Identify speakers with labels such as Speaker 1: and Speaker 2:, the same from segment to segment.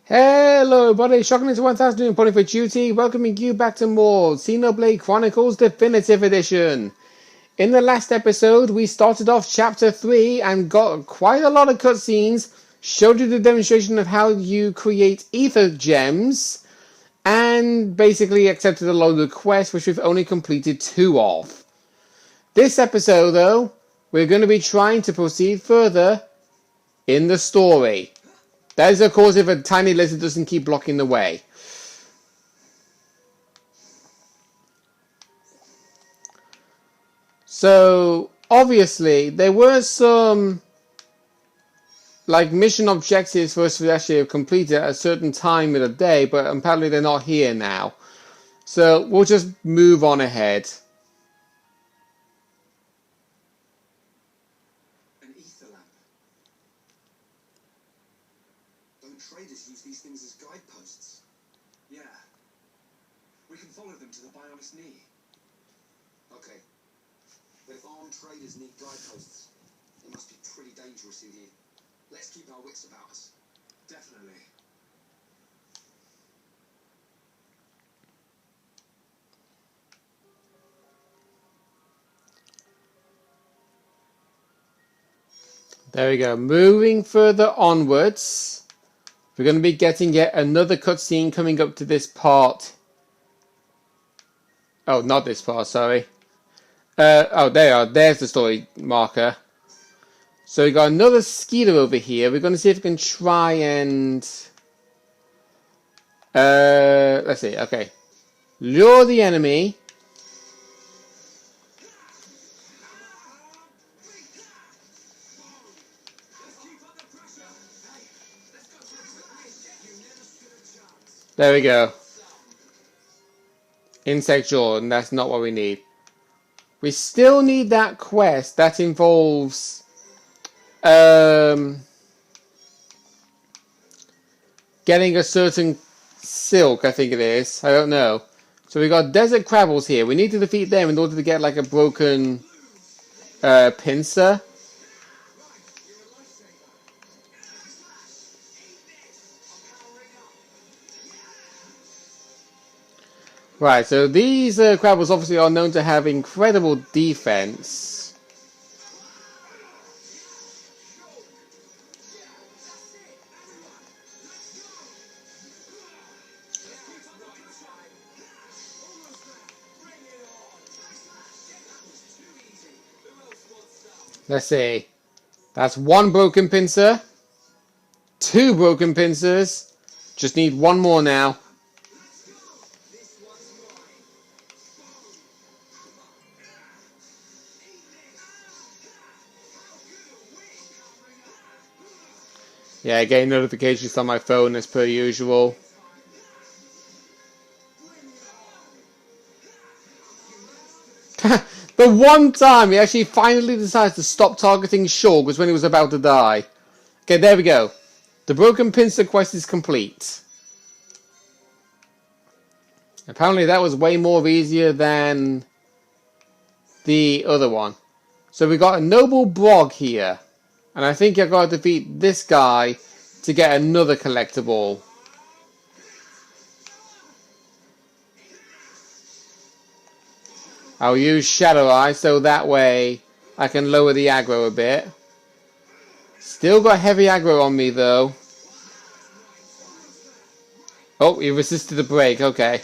Speaker 1: Hello everybody, Shocking into 1000 doing Pony for Duty, welcoming you back to more Xenoblade Chronicles Definitive Edition. In the last episode, we started off Chapter 3 and got quite a lot of cutscenes, showed you the demonstration of how you create ether gems, and basically accepted a lot of the quests, which we've only completed 2 of. This episode, though, we're going to be trying to proceed further in the story. That is, of course, if a tiny lizard doesn't keep blocking the way. So, obviously, there were some mission objectives for us to actually have completed at a certain time of the day, but apparently they're not here now. So, we'll just move on ahead.
Speaker 2: Traders use these things as guideposts. Yeah. We can follow them to the Bionis knee. Okay. But if armed traders need guideposts, it must be pretty dangerous in here. Let's keep our wits about us. Definitely.
Speaker 1: There we go. Moving further onwards. We're going to be getting yet another cutscene coming up to this part. Oh, not this part, sorry. Oh, there you are. There's the story marker. So we got another skeeter over here. We're going to see if we can try and... let's see. Okay. Lure the enemy. There we go. Insect jaw, and that's not what we need. We still need that quest that involves getting a certain silk, I think it is. I don't know. So we got desert crabbles here. We need to defeat them in order to get like a broken pincer. Right, so these crabbles obviously are known to have incredible defense. Let's see. That's 1 broken pincer. 2 broken pincers. Just need 1 more now. Yeah, getting notifications on my phone as per usual. The one time he actually finally decides to stop targeting shulk was when he was about to die. Okay, there we go. The broken pincer quest is complete. Apparently that was way more easier than the other one. So we got a noble brog here. And I think I've got to defeat this guy to get another collectible. I'll use Shadow Eye so that way I can lower the aggro a bit. Still got heavy aggro on me though. Oh, he resisted the break, okay.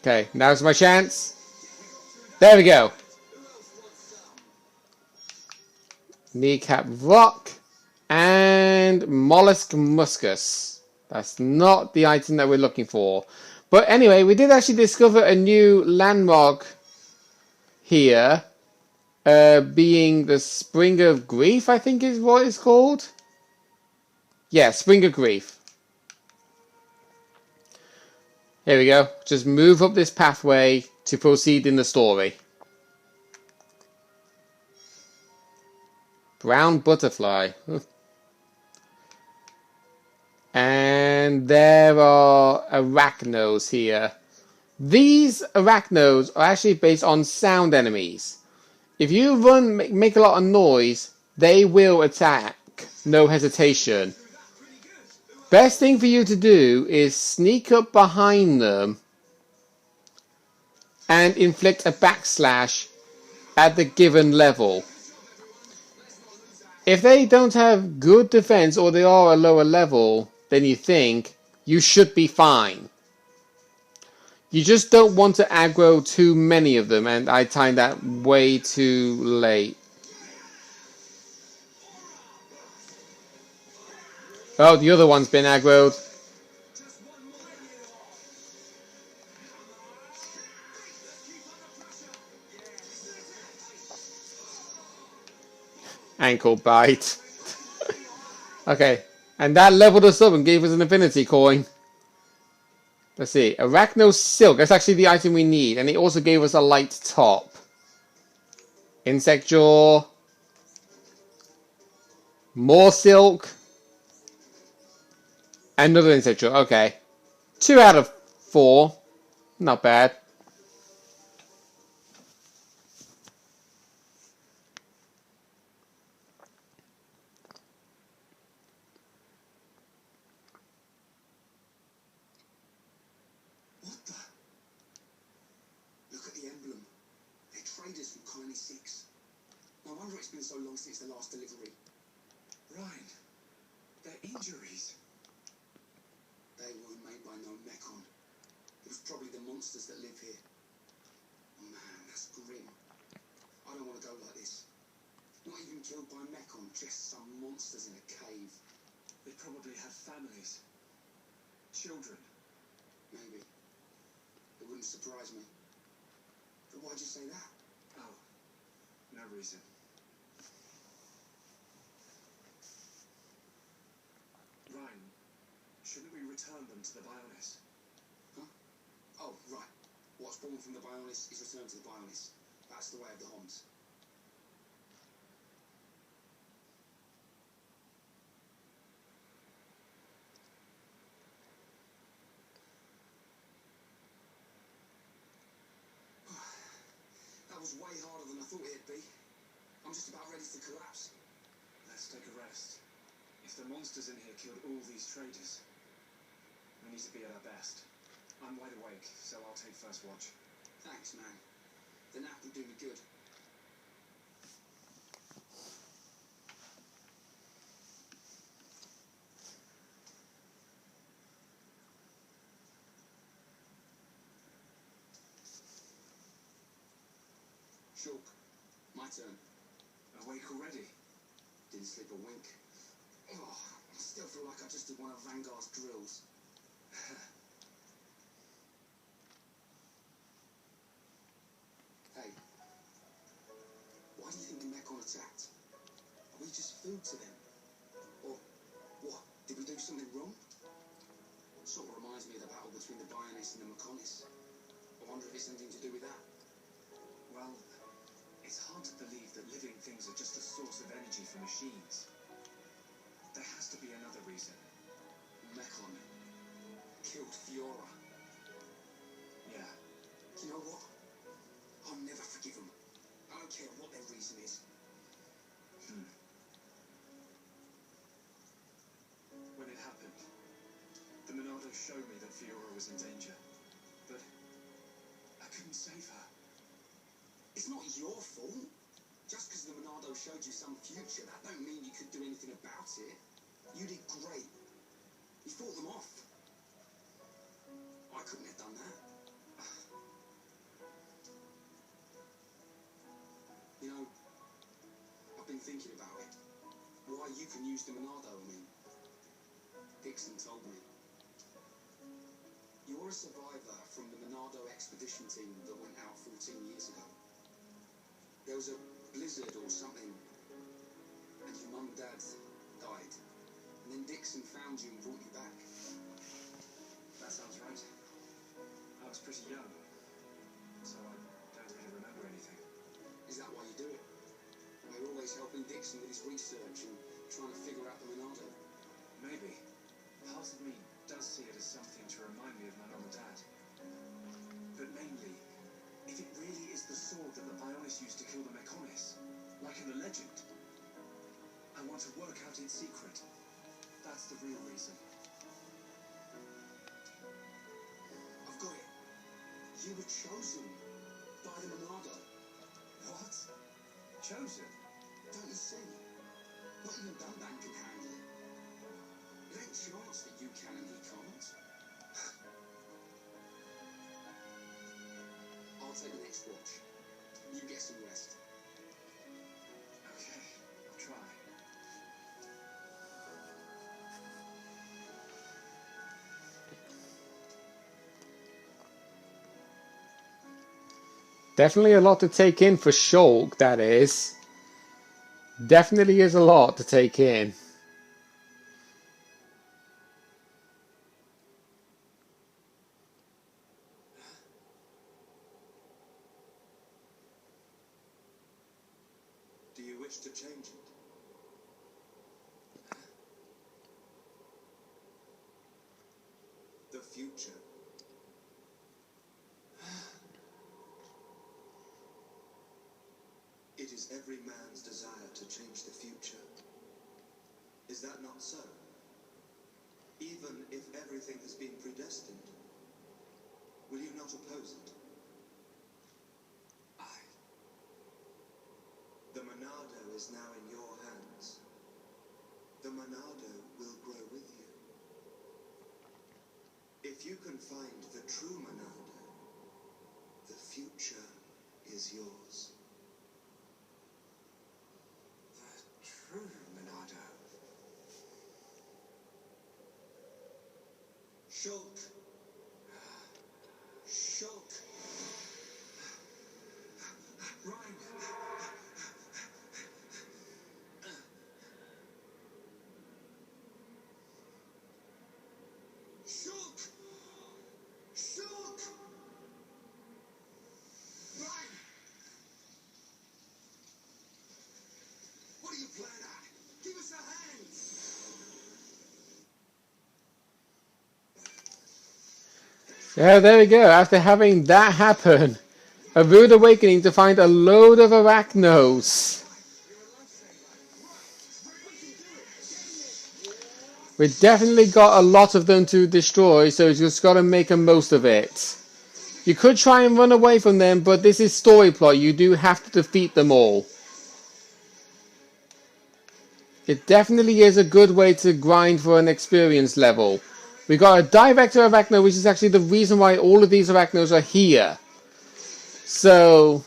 Speaker 1: Okay, now's my chance. There we go. Kneecap rock and mollusk muscus. That's not the item that we're looking for. But anyway, we did actually discover a new landmark here. Being the Spring of Grief, I think is what it's called. Yeah, Spring of Grief. Here we go. Just move up this pathway to proceed in the story. Brown butterfly. And there are arachnos here. These arachnos are actually based on sound enemies. If you make a lot of noise, they will attack. No hesitation. Best thing for you to do is sneak up behind them and inflict a backslash at the given level. If they don't have good defense or they are a lower level than you think, you should be fine. You just don't want to aggro too many of them, and I timed that way too late. Oh, the other one's been aggroed. Ankle bite. Okay, and that leveled us up and gave us an infinity coin. Let's see, Arachno Silk. That's actually the item we need, and it also gave us a light top. Insect Jaw. More silk. Another insect jaw. Okay. 2 out of 4. Not bad.
Speaker 2: What the? Look at the emblem. They're traders from Colony 6. No wonder it's been so long since the last delivery. Reyn, their injuries. They were made by no Mechon. It was probably the monsters that live here. Oh man, that's grim. I don't want to go like this. Not even killed by Mechon, just some monsters in a cave. They probably have families. Children. Maybe. It wouldn't surprise me. But why'd you say that? Oh, no reason. Reyn, shouldn't we return them to the Bionis? Huh? Oh, right. What's born from the Bionis is returned to the Bionis. That's the way of the Homs. That was way harder than I thought it'd be. I'm just about ready to collapse. Let's take a rest. If the monsters in here killed all these traders, we need to be at our best. I'm wide awake, so I'll take first watch. Thanks, man. The nap will do me good. Shulk, my turn. Awake already? Didn't sleep a wink. Oh, I still feel like I just did one of Vanguard's drills. Hey, why do you think the Mechon attacked? Are we just food to them? Or what? Did we do something wrong? Sort of reminds me of the battle between the Bionis and the Mechonis. I wonder if it's anything to do with that. Well, it's hard to believe that living things are just a source of energy for machines. There has to be another reason. Mechon killed Fiora. Yeah. You know what? I'll never forgive them. I don't care what their reason is. When it happened, the Monado showed me that Fiora was in danger. But I couldn't save her. It's not your fault. Just because the Monado showed you some future, that don't mean you could do anything about it. You did great. You fought them off. I couldn't have done that. You know, I've been thinking about it. Why you can use the Monado, I mean. Dixon told me. You're a survivor from the Monado expedition team that went out 14 years ago. There was a blizzard or something, and your mum and dad died. And then Dixon found you and brought you back. That sounds right. I was pretty young, so I don't really remember anything. Is that why you do it? You're always helping Dixon with his research and trying to figure out the Monado? Maybe. Part of me does see it as something to remind me of my mum and dad. But mainly, if it really is the sword that the Bionis used to kill the Mechonis, like in the legend, to work out its secret. That's the real reason. I've got it. You were chosen by the Monado. What? Chosen? Don't you see? Not even Dunban can handle it. It ain't chance that you can and he can't. I'll take the next watch. You get some rest. Okay, I'll try.
Speaker 1: Definitely a lot to take in for Shulk, that is. Definitely is a lot to take in.
Speaker 2: Do you wish to change it? The future. It is every man's desire to change the future. Is that not so? Even if everything has been predestined, will you not oppose it? Aye. The Monado is now in your hands. The Monado will grow with you. If you can find the true Monado, the future is yours. The true Monado. Shulk. Shulk. Reyn. Shulk. Shulk. Reyn. What are you playing at? Give us a hand.
Speaker 1: Yeah, there we go. After having that happen, a rude awakening to find a load of arachnos. We definitely got a lot of them to destroy, so you just got to make the most of it. You could try and run away from them, but this is story plot. You do have to defeat them all. It definitely is a good way to grind for an experience level. We got a director arachno, which is actually the reason why all of these arachnos are here. So,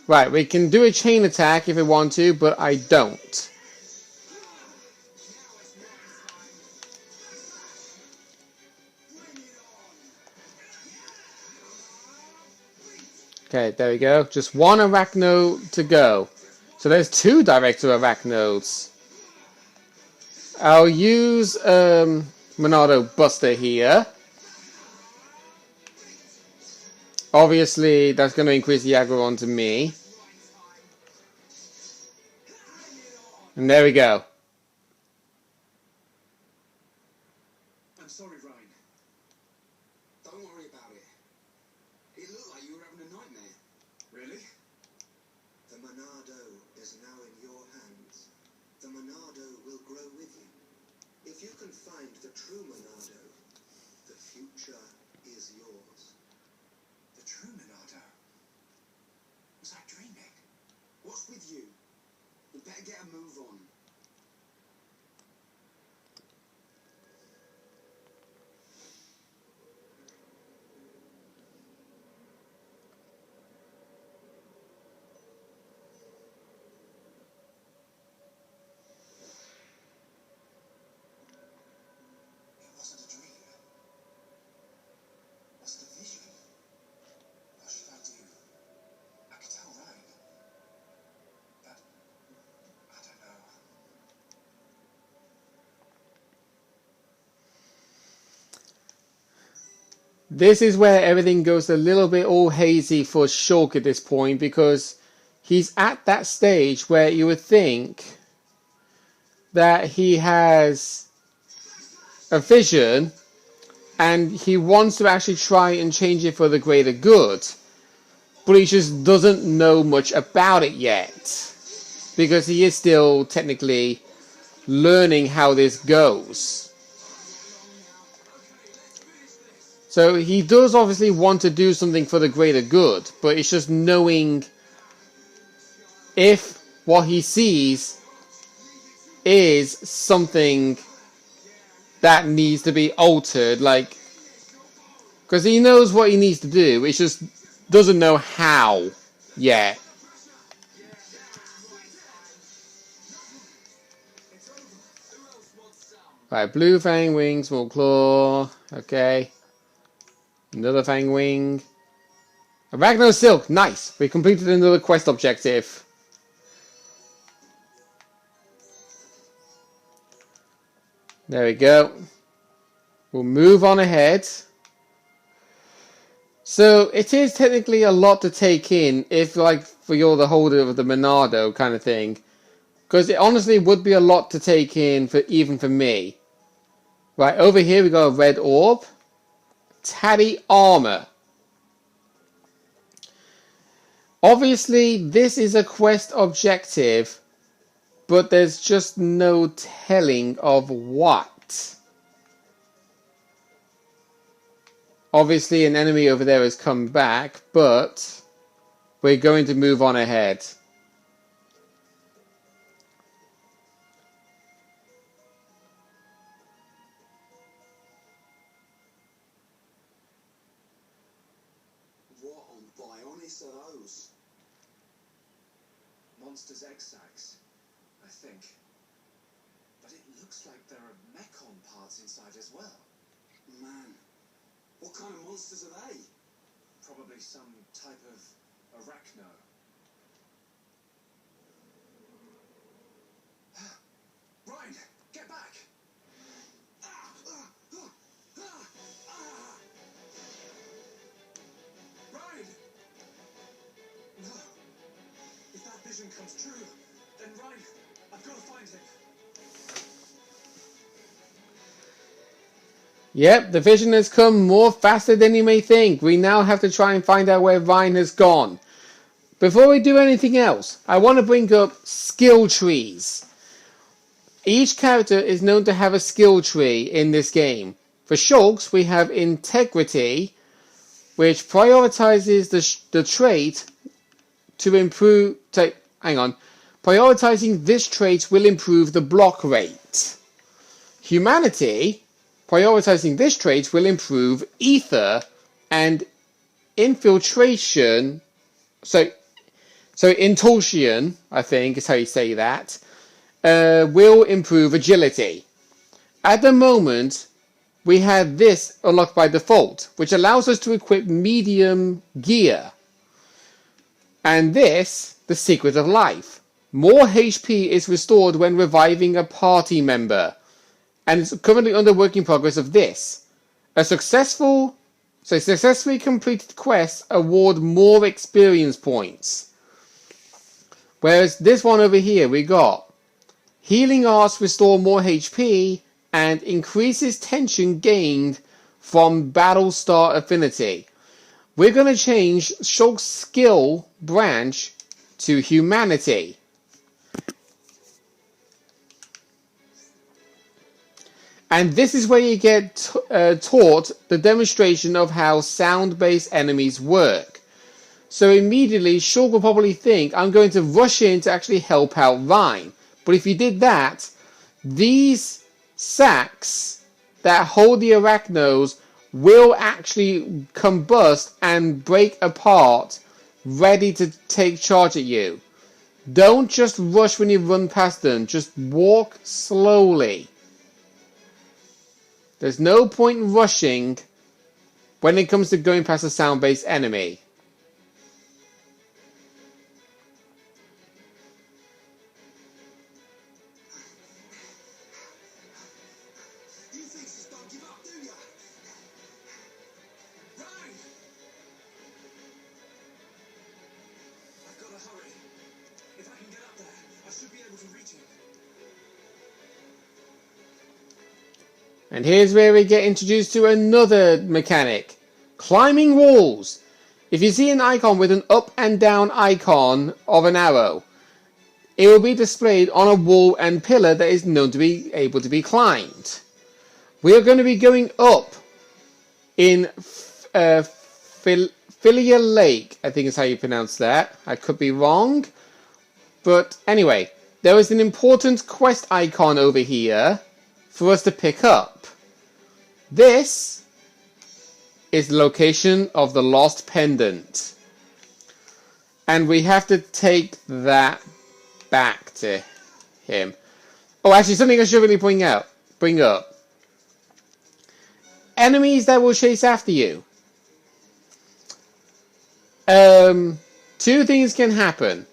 Speaker 1: right, we can do a chain attack if we want to, but I don't. Okay, there we go. Just one arachno to go. So there's two director arachnos. I'll use Monado Buster here. Obviously, that's going to increase the aggro onto me. And there we go.
Speaker 2: I'm sorry, Reyn. Don't worry about it. It looked like you were having a nightmare. Really? The Monado is now in your hands. The Monado will grow with you. If you can find the true Monado, the future is yours. The true Monado? Was I dreaming? What's with you? You better get a move on.
Speaker 1: This is where everything goes a little bit all hazy for Shulk at this point, because he's at that stage where you would think that he has a vision and he wants to actually try and change it for the greater good. but he just doesn't know much about it yet, because he is still technically learning how this goes. So he does obviously want to do something for the greater good, but it's just knowing if what he sees is something that needs to be altered, like, because he knows what he needs to do, it just doesn't know how yet. Right, blue fang wing, small claw, okay. Another fang wing. Arachno silk, nice. We completed another quest objective. There we go. We'll move on ahead. So it is technically a lot to take in if, like, for you're the holder of the Monado kind of thing, because it honestly would be a lot to take in for even for me. Right, over here we got a red orb, Taddy armor. Obviously this is a quest objective, but there's just no telling of what. Obviously an enemy over there has come back, but we're going to move on ahead.
Speaker 2: What on Bionis are those? Monsters' egg sacs, I think. But it looks like there are mechon parts inside as well. Man, what kind of monsters are they? Probably some type of arachno. Reyn, get back! Reyn! No. If that vision comes true, then Reyn, I've got to find him.
Speaker 1: Yep, the vision has come more faster than you may think. We now have to try and find out where Reyn has gone. Before we do anything else, I want to bring up skill trees. Each character is known to have a skill tree in this game. For shulks, we have integrity, which prioritizes the trait to improve... Prioritizing this trait will improve the block rate. Humanity... Prioritizing this trait will improve ether, and infiltration, so intulsion, I think is how you say that, will improve agility. At the moment, we have this unlocked by default, which allows us to equip medium gear. And this, the secret of life. More HP is restored when reviving a party member. And it's currently under work in progress of this. Successfully completed quests award more experience points. Whereas this one over here we got healing arts restore more HP and increases tension gained from battle star affinity. We're going to change Shulk's skill branch to humanity. And this is where you get taught the demonstration of how sound-based enemies work. So immediately, Shulk will probably think, I'm going to rush in to actually help out Reyn. But if you did that, these sacs that hold the arachnos will actually combust and break apart, ready to take charge at you. Don't just rush when you run past them, just walk slowly. There's no point in rushing when it comes to going past a sound-based enemy.
Speaker 2: You think just don't give up, do ya? Reyn! I've got to hurry. If I can get up there, I should be able to reach him.
Speaker 1: And here's where we get introduced to another mechanic. Climbing walls. If you see an icon with an up and down icon of an arrow, it will be displayed on a wall and pillar that is known to be able to be climbed. We are going to be going up in Filia Lake, I think is how you pronounce that. I could be wrong. But anyway, there is an important quest icon over here for us to pick up. This is the location of the lost pendant. And we have to take that back to him. Oh, actually, something I should really bring up. Enemies that will chase after you. Two things can happen.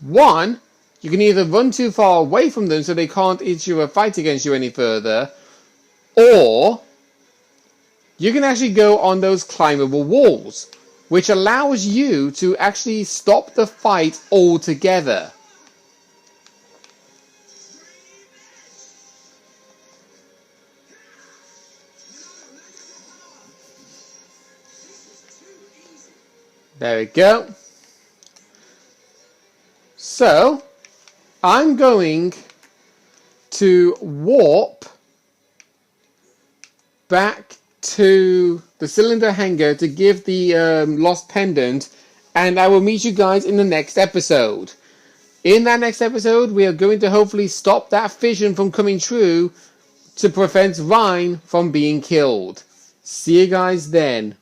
Speaker 1: One, you can either run too far away from them so they can't issue a fight against you any further, or you can actually go on those climbable walls, which allows you to actually stop the fight altogether. There we go. So, I'm going to warp back to the cylinder hangar to give the lost pendant, and I will meet you guys in the next episode. In that next episode, we are going to hopefully stop that fission from coming true to prevent Reyn from being killed. See you guys then.